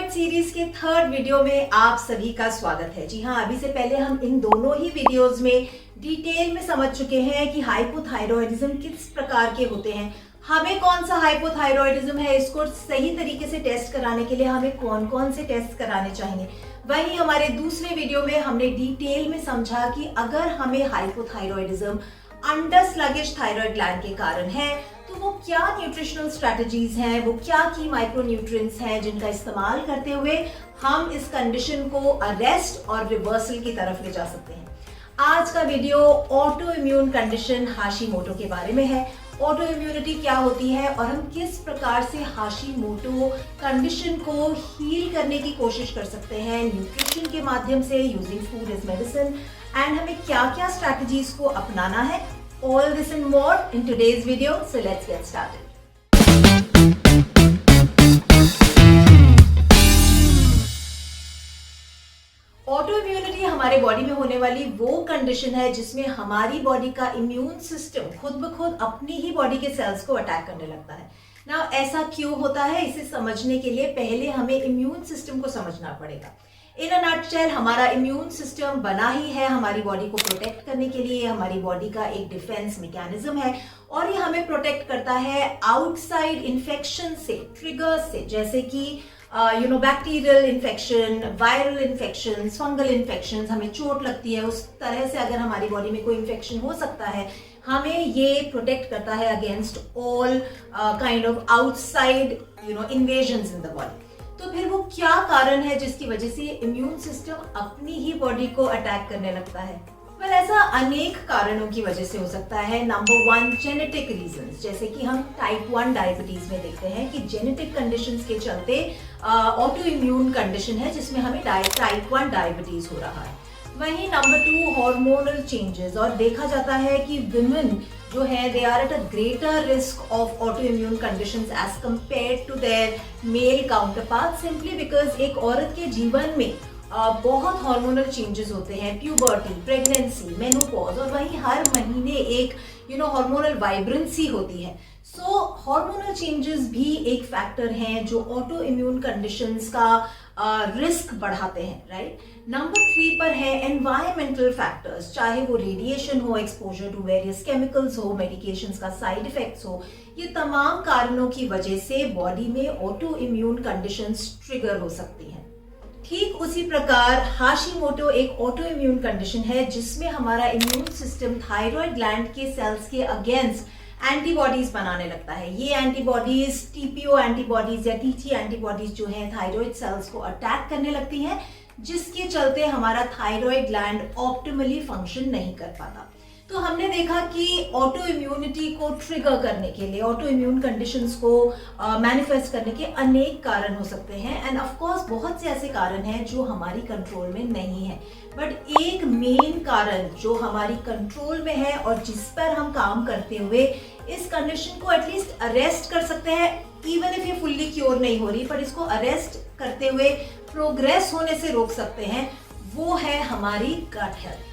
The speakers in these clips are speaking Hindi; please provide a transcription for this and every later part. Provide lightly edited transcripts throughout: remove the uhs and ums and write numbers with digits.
थायराइड सीरीज के थर्ड वीडियो में आप सभी का स्वागत है। जी हाँ, अभी से पहले हम इन दोनों ही वीडियोस में डिटेल में समझ चुके हैं कि हाइपोथायरॉयडिज्म किस प्रकार के होते हैं, हमें कौन सा हाइपोथायरॉयडिज्म है, इसको सही तरीके से टेस्ट कराने के लिए हमें कौन कौन से टेस्ट कराने चाहिए। वहीं हमारे दूसरे वीडियो में हमने डिटेल में समझा कि अगर हमें hypothyroidism under sluggish thyroid gland के कारण है तो वो क्या न्यूट्रिशनल स्ट्रैटेजीज हैं, वो क्या की माइक्रोन्यूट्रिएंट्स हैं जिनका इस्तेमाल करते हुए हम इस कंडीशन को अरेस्ट और रिवर्सल की तरफ ले जा सकते हैं। आज का video auto immune condition Hashimoto के बारे में है। ऑटो इम्यूनिटी क्या होती है और हम किस प्रकार से हाशिमोटो कंडीशन को हील करने की कोशिश कर सकते हैं न्यूट्रिशन के माध्यम से, using food as medicine, and हमें क्या क्या स्ट्रैटेजीज को अपनाना है। All this and more in today's video, so let's get started. Auto immunity हमारे बॉडी में होने वाली वो कंडीशन है जिसमें हमारी बॉडी का इम्यून सिस्टम खुद ब खुद अपनी ही बॉडी के सेल्स को अटैक करने लगता है ना। ऐसा क्यों होता है, इसे समझने के लिए पहले हमें इम्यून सिस्टम को समझना पड़ेगा। इन अ नटशेल हमारा इम्यून सिस्टम बना ही है हमारी बॉडी को प्रोटेक्ट करने के लिए, हमारी बॉडी का एक डिफेंस मैकेनिज्म है और ये हमें प्रोटेक्ट करता है आउटसाइड इन्फेक्शन से, ट्रिगर्स से, जैसे कि bacterial infection, viral infection, fungal infection, हमें चोट लगती है उस तरह से अगर हमारी बॉडी में कोई इन्फेक्शन हो सकता है, हमें ये प्रोटेक्ट करता है against all kind of outside invasions in the body. तो फिर वो क्या कारण है जिसकी वजह से इम्यून सिस्टम अपनी ही बॉडी को अटैक करने लगता है? पर ऐसा अनेक कारणों की वजह से हो सकता है। नंबर 1, जेनेटिक रीजंस, जैसे कि हम टाइप 1 डायबिटीज में देखते हैं कि जेनेटिक कंडीशंस के चलते ऑटो इम्यून कंडीशन है जिसमें हमें टाइप 1 डायबिटीज हो रहा है। वहीं नंबर 2, हार्मोनल चेंजेस, और देखा जाता है कि विमेन जो है they are at a greater risk of autoimmune conditions as compared to their male counterpart, simply because एक औरत के जीवन में बहुत हार्मोनल चेंजेस होते हैं, प्यूबर्टी, प्रेगनेंसी, मेनोपॉज, और वहीं हर महीने एक हार्मोनल वाइब्रेंसी होती है। सो हार्मोनल चेंजेस भी एक फैक्टर हैं जो ऑटो इम्यून कंडीशंस का रिस्क बढ़ाते हैं, राइट। नंबर 3 पर है एनवायरमेंटल फैक्टर्स, चाहे वो रेडिएशन हो, एक्सपोजर टू वेरियस केमिकल्स हो, मेडिकेशंस का साइड इफेक्ट्स हो, ये तमाम कारणों की वजह से बॉडी में ऑटो इम्यून कंडीशंस ट्रिगर हो सकती हैं। ठीक उसी प्रकार हाशिमोटो एक ऑटो इम्यून कंडीशन है जिसमें हमारा इम्यून सिस्टम थायराइड ग्लैंड के सेल्स के अगेंस्ट एंटीबॉडीज बनाने लगता है। ये एंटीबॉडीज टीपीओ एंटीबॉडीज या टीटी एंटीबॉडीज जो है थायराइड सेल्स को अटैक करने लगती हैं, जिसके चलते हमारा थायराइड ग्लैंड ऑप्टिमली फंक्शन नहीं कर पाता। तो हमने देखा कि ऑटो इम्यूनिटी को ट्रिगर करने के लिए, ऑटो इम्यून कंडीशंस को मैनिफेस्ट करने के अनेक कारण हो सकते हैं, एंड ऑफ कोर्स बहुत से ऐसे कारण हैं जो हमारी कंट्रोल में नहीं है। बट एक मेन कारण जो हमारी कंट्रोल में है और जिस पर हम काम करते हुए इस कंडीशन को एटलीस्ट अरेस्ट कर सकते हैं, इवन इफ ये फुल्ली क्योर नहीं हो रही, पर इसको अरेस्ट करते हुए प्रोग्रेस होने से रोक सकते हैं, वो है हमारी गट हेल्थ।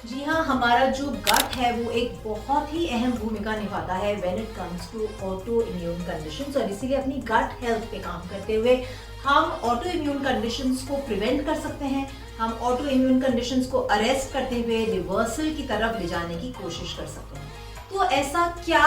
जी हाँ, हमारा जो गट है वो एक बहुत ही अहम भूमिका निभाता है when it comes to autoimmune conditions, और इसीलिए अपनी गट हेल्थ पे काम करते हुए हम ऑटो इम्यून कंडीशंस को प्रिवेंट कर सकते हैं, हम ऑटो इम्यून कंडीशंस को अरेस्ट करते हुए रिवर्सल की तरफ ले जाने की कोशिश कर सकते हैं। तो ऐसा क्या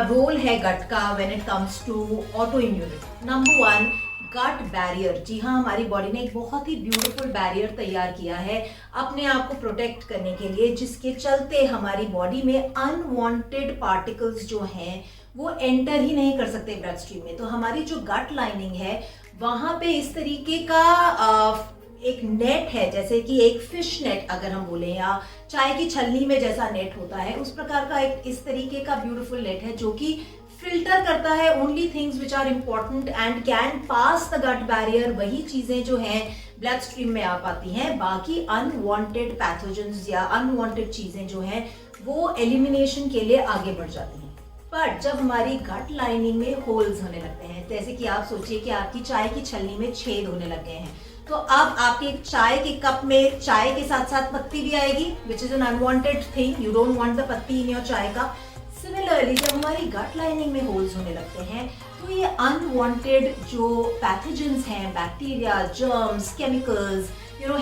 रोल है गट का when it comes to autoimmunity? Number 1, gut barrier. जी हाँ, हमारी बॉडी ने एक बहुत ही ब्यूटीफुल बैरियर तैयार किया है अपने आप को प्रोटेक्ट करने के लिए, जिसके चलते हमारी बॉडी में अनवांटेड पार्टिकल्स जो हैं वो एंटर ही नहीं कर सकते ब्लड स्ट्रीम में। तो हमारी जो गट लाइनिंग है वहां पे इस तरीके का एक नेट है, जैसे कि एक फिश नेट अगर हम बोले, या चाय की छलनी में जैसा नेट होता है उस प्रकार का एक इस तरीके का ब्यूटीफुल नेट है जो कि फिल्टर करता है only things which are important and can pass the gut barrier. वही चीजें जो हैं ब्लड स्ट्रीम में आ पाती हैं, बाकी अनवांटेड पैथोजेंस या अनवांटेड चीजें जो हैं वो एलिमिनेशन के लिए आगे बढ़ जाती हैं। पर जब हमारी गट लाइनिंग में होल्स होने लगते हैं, जैसे कि आप सोचिए कि आपकी चाय की छलनी में छेद होने लग गए हैं, तो अब आपके चाय के कप में चाय के साथ साथ पत्ती भी आएगी, which is an unwanted thing, you don't want the पत्ती इन योर चाय कप। सिमिलरली जब हमारी गट लाइनिंग में होल्स होने लगते हैं तो ये अनवांटेड जो पैथोजेंस हैं, bacteria, germs, chemicals,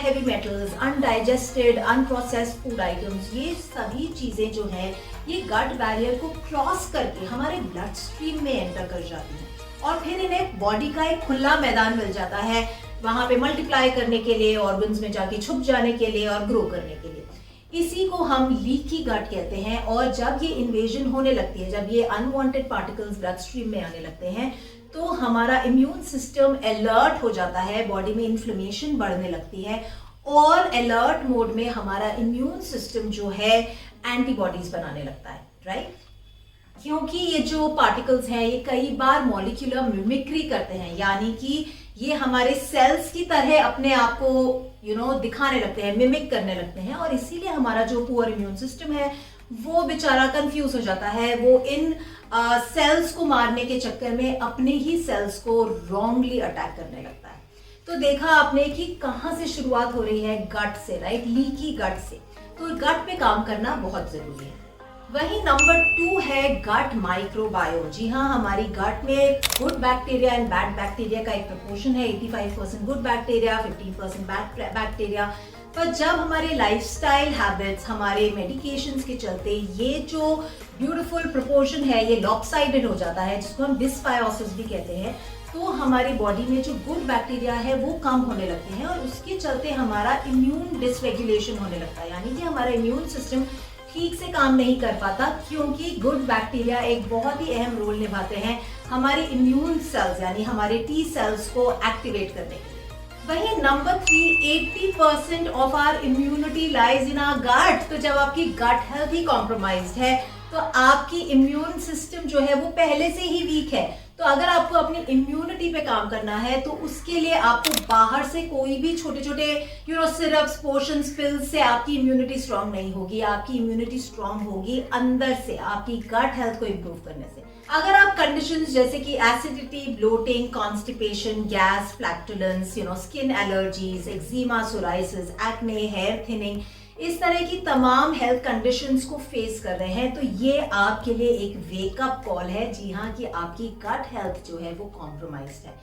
heavy metals, undigested, unprocessed food items, ये सभी चीजें जो है ये गट बैरियर को क्रॉस करके हमारे ब्लड स्ट्रीम में एंटर कर जाती हैं और फिर इन्हें बॉडी का एक खुला मैदान मिल जाता है वहां पे मल्टीप्लाई करने के लिए, ऑर्गन्स में जाके छुप जाने के लिए और ग्रो करने के लिए। इसी को हम लीकी गट कहते हैं। और जब ये इन्वेजन होने लगती है, जब ये अनवांटेड पार्टिकल्स ब्लड स्ट्रीम में आने लगते हैं तो हमारा इम्यून सिस्टम अलर्ट हो जाता है, बॉडी में इन्फ्लेमेशन बढ़ने लगती है और अलर्ट मोड में हमारा इम्यून सिस्टम जो है एंटीबॉडीज बनाने लगता है, राइट? क्योंकि ये जो पार्टिकल्स हैं ये कई बार मॉलिक्यूलर मिमिक्री करते हैं, यानी कि ये हमारे सेल्स की तरह अपने आप को दिखाने लगते हैं, मिमिक करने लगते हैं और इसीलिए हमारा जो पुअर इम्यून सिस्टम है वो बेचारा कंफ्यूज हो जाता है। वो इन सेल्स को मारने के चक्कर में अपने ही सेल्स को रॉन्गली अटैक करने लगता है। तो देखा आपने कि कहां से शुरुआत हो रही है, गट से, राइट? लीकी गट से। तो गट पे काम करना बहुत जरूरी है। वही नंबर 2 है गट माइक्रोबायोम। जी हाँ, हमारी गट में good bacteria and bad bacteria का एक प्रोपोर्शन है, 85% गुड बैक्टीरिया, 15% बैड बैक्टीरिया। पर जब हमारे लाइफस्टाइल हैबिट्स, हमारे मेडिकेशंस के चलते ये जो ब्यूटीफुल प्रोपोर्शन है ये लॉपसाइडेड हो जाता है, जिसको हम डिस्बायोसिस भी कहते हैं, तो हमारी बॉडी में जो गुड बैक्टीरिया है वो कम होने लगते हैं और उसके चलते हमारा इम्यून डिसरेगुलेशन होने लगता है, यानी कि हमारा इम्यून सिस्टम ठीक से काम नहीं कर पाता, क्योंकि गुड बैक्टीरिया एक बहुत ही अहम रोल निभाते हैं हमारे इम्यून सेल्स यानी हमारे टी सेल्स को एक्टिवेट करने के लिए। वही number 3, 80% of our immunity lies in our gut. तो जब आपकी गट हेल्थ ही कॉम्प्रोमाइज्ड है तो आपकी इम्यून सिस्टम जो है वो पहले से ही वीक है। तो अगर आपको अपनी इम्यूनिटी पे काम करना है तो उसके लिए आपको बाहर से कोई भी छोटे छोटे सिरप्स, पोशंस, पिल्स से आपकी इम्यूनिटी स्ट्रांग नहीं होगी। आपकी इम्यूनिटी स्ट्रांग होगी अंदर से, आपकी गट हेल्थ को इम्प्रूव करने से। अगर आप कंडीशंस जैसे कि acidity, bloating, constipation, gas, flatulence, skin allergies, eczema, psoriasis, acne, hair thinning, इस तरह की तमाम हेल्थ कंडीशंस को फेस कर रहे हैं तो ये आपके लिए एक वेकअप कॉल है। जी हाँ, कि आपकी गट हेल्थ जो है वो कॉम्प्रोमाइज्ड है।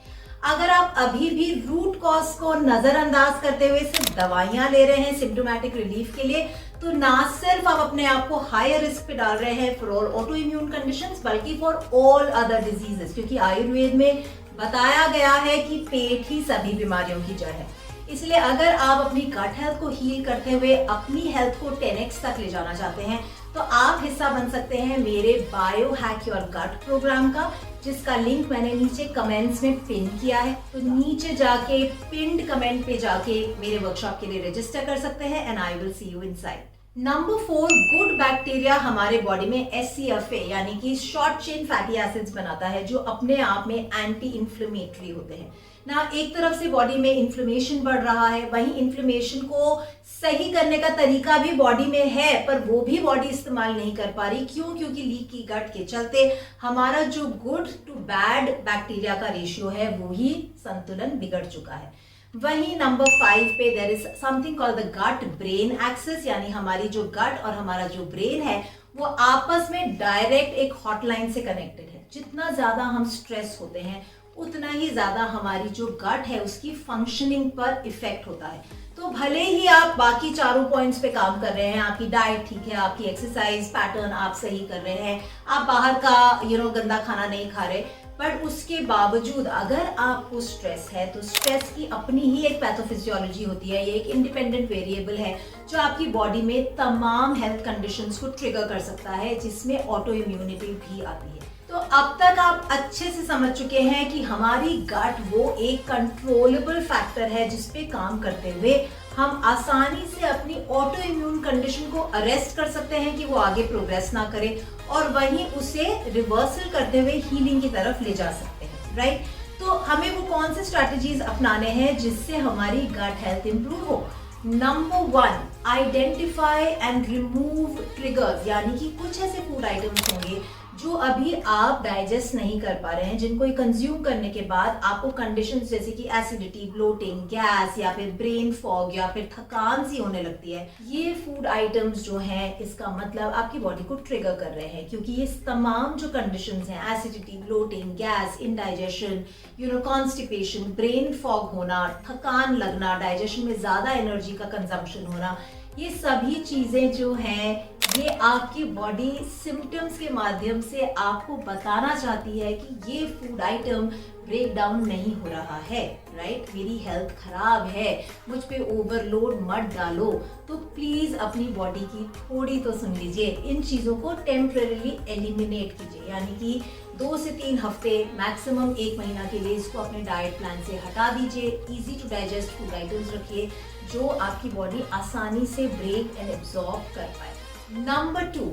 अगर आप अभी भी रूट कॉज को नजरअंदाज करते हुए सिर्फ दवाइयां ले रहे हैं सिम्टोमेटिक रिलीफ के लिए, तो ना सिर्फ आप अपने आप को हायर रिस्क पे डाल रहे हैं for all auto immune conditions, बल्कि फॉर ऑल अदर डिजीजेस, क्योंकि आयुर्वेद में बताया गया है कि पेट ही सभी बीमारियों की जड़ है। इसलिए अगर आप अपनी गट हेल्थ को हील करते हुए अपनी हेल्थ को 10x तक ले जाना चाहते हैं तो आप हिस्सा बन सकते हैं मेरे biohack your gut programme का, जिसका लिंक मैंने नीचे कमेंट्स में पिन किया है। तो नीचे जाके पिन्ड कमेंट पे जाके मेरे वर्कशॉप के लिए रजिस्टर कर सकते हैं and I will see you inside. Number 4, good bacteria हमारे बॉडी में SCFA यानी कि शॉर्ट चेन फैटी एसिड्स बनाता है, जो अपने आप में एंटी इंफ्लेमेटरी होते हैं ना। एक तरफ से बॉडी में इन्फ्लेमेशन बढ़ रहा है, वहीं इन्फ्लेमेशन को सही करने का तरीका भी बॉडी में है, पर वो भी बॉडी इस्तेमाल नहीं कर पा रही। क्यों? क्योंकि लीकी गट के चलते हमारा जो गुड टू बैड बैक्टीरिया का रेशियो है वो ही संतुलन बिगड़ चुका है। वहीं नंबर 5 पे there is something called the gut brain axis, यानी हमारी जो गट और हमारा जो ब्रेन है वो आपस में डायरेक्ट एक हॉटलाइन से कनेक्टेड है। जितना ज्यादा हम स्ट्रेस होते हैं उतना ही ज्यादा हमारी जो गट है उसकी फंक्शनिंग पर इफेक्ट होता है। तो भले ही आप बाकी चारों पॉइंट्स पे काम कर रहे हैं, आपकी डाइट ठीक है, आपकी एक्सरसाइज पैटर्न आप सही कर रहे हैं, आप बाहर का गंदा खाना नहीं खा रहे, बट उसके बावजूद अगर आपको स्ट्रेस है तो स्ट्रेस की अपनी ही एक पैथोफिजियोलॉजी होती है। ये एक इंडिपेंडेंट वेरिएबल है जो आपकी बॉडी में तमाम हेल्थ कंडीशंस को ट्रिगर कर सकता है, जिसमें ऑटो इम्यूनिटी भी आती है। तो अब तक आप अच्छे से समझ चुके हैं कि हमारी गट वो एक कंट्रोलेबल फैक्टर है जिसपे काम करते हुए हम आसानी से अपनी ऑटो इम्यून कंडीशन को अरेस्ट कर सकते हैं कि वो आगे प्रोग्रेस ना करे, और वहीं उसे रिवर्सल करते हुए हीलिंग की तरफ ले जा सकते हैं, राइट? तो हमें वो कौन से स्ट्रैटेजीज अपनाने हैं जिससे हमारी गट हेल्थ इंप्रूव हो? Number 1, identify and remove triggers, यानी कि कुछ ऐसे फूड आइटम्स होंगे जो अभी आप डाइजेस्ट नहीं कर पा रहे हैं, जिनको कंज्यूम करने के बाद आपको कंडीशंस जैसे कि एसिडिटी, ब्लोटिंग, गैस या फिर ब्रेन फॉग या फिर थकान सी होने लगती है, ये फूड आइटम्स जो हैं इसका मतलब आपकी बॉडी को ट्रिगर कर रहे हैं, क्योंकि ये तमाम जो कंडीशंस हैं, acidity, bloating, gas, indigestion, constipation, brain fog होना, थकान लगना, डाइजेशन में ज्यादा एनर्जी का कंजम्पशन होना, ये सभी चीजें जो हैं ये आपकी बॉडी सिम्टम्स के माध्यम से आपको बताना चाहती है कि ये फूड आइटम ब्रेक डाउन नहीं हो रहा है, राइट? मेरी हेल्थ खराब है, मुझ पे ओवरलोड मत डालो। तो प्लीज अपनी बॉडी की थोड़ी तो सुन लीजिए, इन चीजों को टेम्परेरीली एलिमिनेट कीजिए, यानी कि 2 से 3 हफ्ते, मैक्सिमम 1 महीना के लिए इसको अपने डाइट प्लान से हटा दीजिए। Easy to digest food items रखिए जो आपकी बॉडी आसानी से ब्रेक एंड एब्जॉर्ब कर पाए। नंबर 2,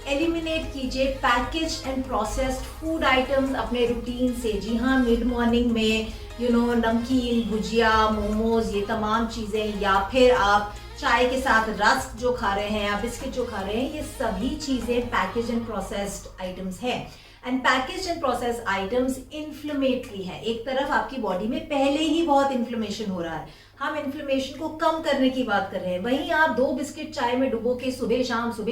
एलिमिनेट कीजिए packaged and processed food items अपने रूटीन से। जी हाँ, मिड मॉर्निंग में नमकीन, भुजिया, मोमोज, ये तमाम चीजें, या फिर आप चाय के साथ रस्क जो खा रहे हैं या बिस्किट जो खा रहे हैं, ये सभी चीजें पैकेज एंड प्रोसेस्ड आइटम्स हैं। And package and process items inflammatory है। एक तरफ आपकी बॉडी में पहले ही बहुत इन्फ्लेमेशन हो रहा है, हम इन्फ्लेमेशन को कम करने की बात कर रहे हैं, वहीं आप 2 बिस्किट चाय में डुबो के सुबह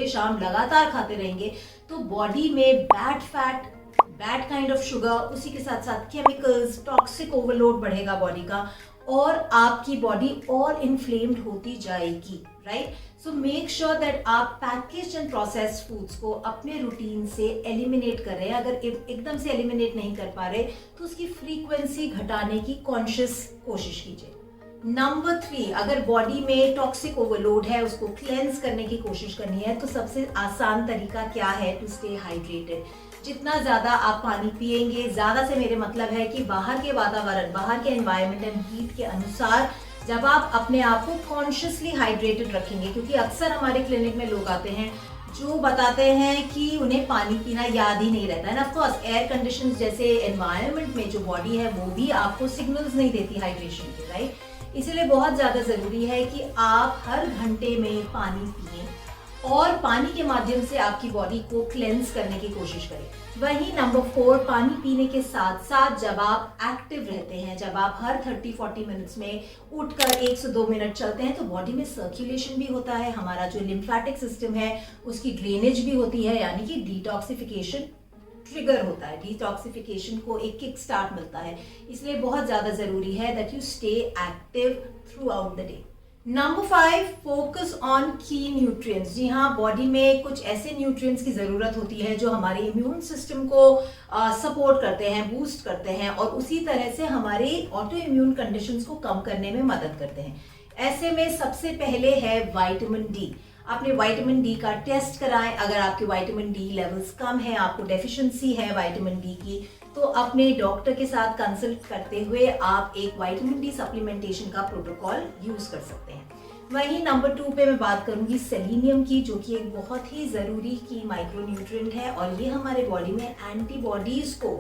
शाम लगातार खाते रहेंगे तो बॉडी में bad fat, bad kind of sugar, उसी के साथ साथ केमिकल्स, टॉक्सिक ओवरलोड बढ़ेगा बॉडी का, और आपकी बॉडी और इन्फ्लेम्ड होती जाएगी, right? So make sure that आप पैकेज्ड एंड प्रोसेस्ड फूड्स को अपने रूटीन से एलिमिनेट कर रहे हैं। अगर एकदम से एलिमिनेट नहीं कर पा रहे तो उसकी फ्रीक्वेंसी घटाने की कॉन्शियस कोशिश कीजिए। नंबर 3, अगर बॉडी में टॉक्सिक ओवरलोड है, उसको क्लेंस करने की कोशिश करनी है, तो सबसे आसान तरीका क्या है टू स्टे हाइड्रेटेड? जितना ज्यादा आप पानी पिएंगे, ज्यादा से मेरे मतलब है कि बाहर के वातावरण, बाहर के एनवायरनमेंट एंड हीट के अनुसार जब आप अपने आप को कॉन्शियसली हाइड्रेटेड रखेंगे, क्योंकि अक्सर हमारे क्लिनिक में लोग आते हैं जो बताते हैं कि उन्हें पानी पीना याद ही नहीं रहता है। ऑफ कोर्स एयर कंडीशंस जैसे एनवायरनमेंट में जो बॉडी है वो भी आपको सिग्नल्स नहीं देती हाइड्रेशन के, राइट? इसलिए बहुत ज़्यादा ज़रूरी है कि आप हर घंटे में पानी पिएं और पानी के माध्यम से आपकी बॉडी को क्लेंस करने की कोशिश करें। वहीं नंबर 4, पानी पीने के साथ साथ जब आप एक्टिव रहते हैं, जब आप हर 30-40 मिनट्स में उठकर 1 से 2 मिनट चलते हैं तो बॉडी में सर्कुलेशन भी होता है, हमारा जो लिम्फेटिक सिस्टम है उसकी ड्रेनेज भी होती है, यानी कि डिटॉक्सिफिकेशन ट्रिगर होता है, डिटॉक्सिफिकेशन को एक किक स्टार्ट मिलता है। इसलिए बहुत ज़्यादा ज़रूरी है that you stay active through out the day. Number 5, focus on की न्यूट्रिएंट्स। जी हाँ, बॉडी में कुछ ऐसे न्यूट्रिएंट्स की ज़रूरत होती है जो हमारे इम्यून सिस्टम को सपोर्ट करते हैं, बूस्ट करते हैं और उसी तरह से हमारे ऑटो इम्यून कंडीशंस को कम करने में मदद करते हैं। ऐसे में सबसे पहले है विटामिन डी। आपने विटामिन डी का टेस्ट कराएं। अगर आपके विटामिन डी लेवल्स कम है, आपको डेफिशिएंसी है विटामिन डी की, तो अपने डॉक्टर के साथ कंसल्ट करते हुए आप एक विटामिन डी सप्लीमेंटेशन का प्रोटोकॉल यूज कर सकते हैं। वहीं नंबर 2 पे मैं बात करूंगी सेलेनियम की, जो कि एक बहुत ही ज़रूरी की माइक्रोन्यूट्रिएंट है और ये हमारे बॉडी में एंटीबॉडीज को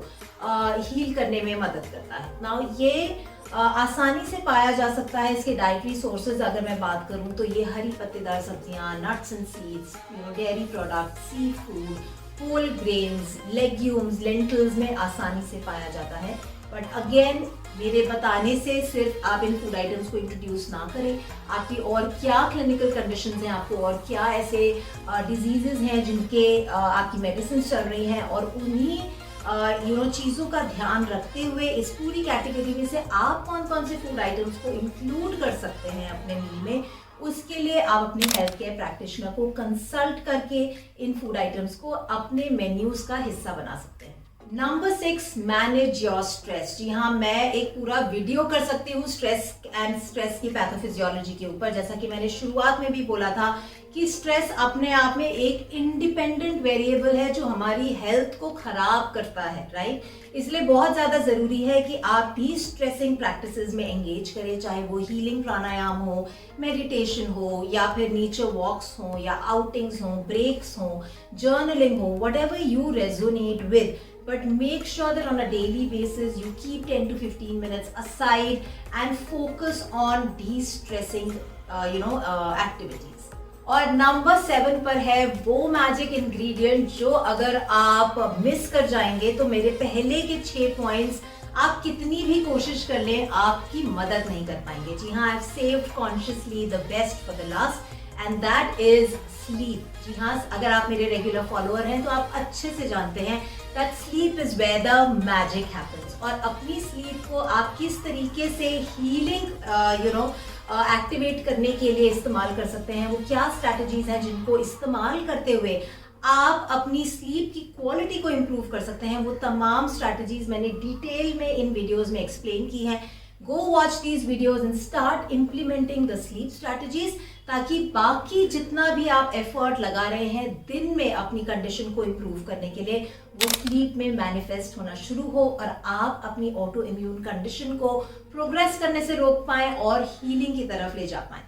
हील करने में मदद करता है। नाउ ये आसानी से पाया जा सकता है। इसके डाइटरी सोर्सेज अगर मैं बात करूं तो ये हरी पत्तेदार सब्जियां, nuts and seeds, dairy product, seafood, whole grains, legumes, lentils में आसानी से पाया जाता है। बट अगेन, मेरे बताने से सिर्फ आप इन फूड आइटम्स को इंट्रोड्यूस ना करें। आपकी और क्या क्लिनिकल कंडीशंस हैं, आपको और क्या ऐसे डिजीजेज हैं जिनके आपकी मेडिसिन चल रही हैं, और उन्हीं चीज़ों का ध्यान रखते हुए इस पूरी कैटेगरी में से आप कौन कौन से फूड आइटम्स को इंक्लूड कर सकते हैं अपने मील में, उसके लिए आप अपने हेल्थ केयर प्रैक्टिशनर को कंसल्ट करके इन फूड आइटम्स को अपने मेन्यूज का हिस्सा बना सकते हैं। Number 6, manage your stress. जी हाँ, मैं एक पूरा वीडियो कर सकती हूँ स्ट्रेस एंड स्ट्रेस की पैथोफिजियोलॉजी के ऊपर। जैसा कि मैंने शुरुआत में भी बोला था कि स्ट्रेस अपने आप में एक इंडिपेंडेंट वेरिएबल है जो हमारी हेल्थ को खराब करता है, राइट? इसलिए बहुत ज़्यादा ज़रूरी है कि आप भी स्ट्रेसिंग प्रैक्टिसेस में एंगेज करें, चाहे वो हीलिंग प्राणायाम हो, मेडिटेशन हो, या फिर नेचर वॉक्स हो, या आउटिंग्स हो, ब्रेक्स हो, जर्नलिंग हो, whatever you resonate with. But make sure that on a daily basis you keep 10 to 15 minutes aside and focus on de-stressing activities. और नंबर 7 पर है वो मैजिक इंग्रेडिएंट जो अगर आप मिस कर जाएंगे तो मेरे पहले के 6 पॉइंट्स आप कितनी भी कोशिश कर लें आपकी मदद नहीं कर पाएंगे। जी हाँ, I have saved consciously the best for the last and that is sleep. जी हाँ, अगर आप मेरे रेगुलर फॉलोअर हैं तो आप अच्छे से जानते हैं that sleep is where the magic happens. और अपनी स्लीप को आप किस तरीके से हीलिंग एक्टिवेट करने के लिए इस्तेमाल कर सकते हैं, वो क्या स्ट्रैटेजीज हैं जिनको इस्तेमाल करते हुए आप अपनी स्लीप की क्वालिटी को इम्प्रूव कर सकते हैं, वो तमाम स्ट्रैटेजीज मैंने डिटेल में इन वीडियोस में एक्सप्लेन की हैं। Go watch these videos and start implementing the sleep strategies, ताकि बाकी जितना भी आप एफर्ट लगा रहे हैं दिन में अपनी कंडीशन को इम्प्रूव करने के लिए, वो स्लीप में मैनिफेस्ट होना शुरू हो और आप अपनी ऑटो इम्यून कंडीशन को प्रोग्रेस करने से रोक पाएं और हीलिंग की तरफ ले जा पाएं।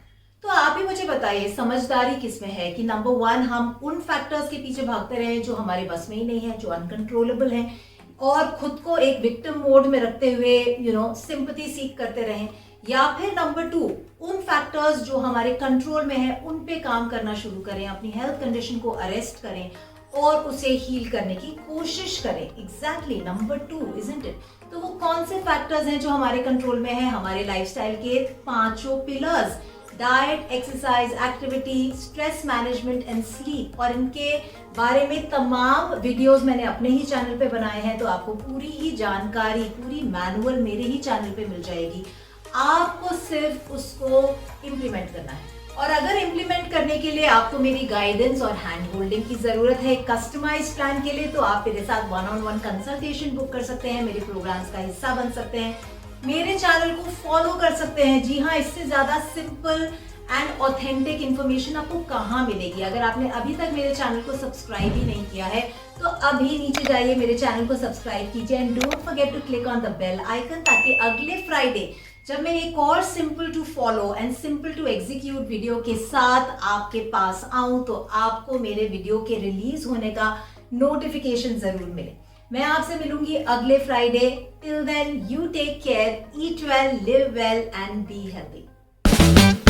तो आप ही मुझे बताइए समझदारी किसमें है कि नंबर 1 हम उन फैक्टर्स के पीछे भागते रहे जो हमारे बस में ही नहीं है, जो अनकंट्रोलेबल हैं, और खुद को एक विक्टिम मोड में रखते हुए सिंपैथी सीख करते रहें, या फिर नंबर 2 उन फैक्टर्स जो हमारे कंट्रोल में है उन पे काम करना शुरू करें, अपनी हेल्थ कंडीशन को अरेस्ट करें और उसे हील करने की कोशिश करें। Exactly number 2, isn't it? तो वो कौन से फैक्टर्स हैं जो हमारे कंट्रोल में है? हमारे लाइफस्टाइल के 5 pillars, diet, exercise, activity, stress management and sleep. और इनके बारे में तमाम वीडियोस मैंने अपने ही चैनल पे बनाए हैं, तो आपको पूरी ही जानकारी, पूरी मैनुअल मेरे ही चैनल पे मिल जाएगी। आपको सिर्फ उसको इम्प्लीमेंट करना है। और अगर इम्प्लीमेंट करने के लिए आपको मेरी गाइडेंस और हैंड होल्डिंग की जरूरत है कस्टमाइज प्लान के लिए, तो आप मेरे साथ 1-on-1 कंसल्टेशन बुक कर सकते हैं, मेरे प्रोग्राम्स का हिस्सा बन सकते हैं, मेरे चैनल को फॉलो कर सकते हैं। जी हाँ, इससे ज्यादा सिंपल एंड ऑथेंटिक इंफॉर्मेशन आपको कहाँ मिलेगी? अगर आपने अभी तक मेरे चैनल को सब्सक्राइब ही नहीं किया है तो अभी नीचे जाइए, मेरे चैनल को सब्सक्राइब कीजिए and don't forget to click on the bell icon, ताकि अगले फ्राइडे जब मैं एक और simple to follow and simple to execute video के साथ आपके पास आऊं तो आपको मेरे वीडियो के रिलीज होने का नोटिफिकेशन जरूर मिले। मैं आपसे मिलूंगी अगले Friday. Till then, you take care, eat well, live well and be healthy.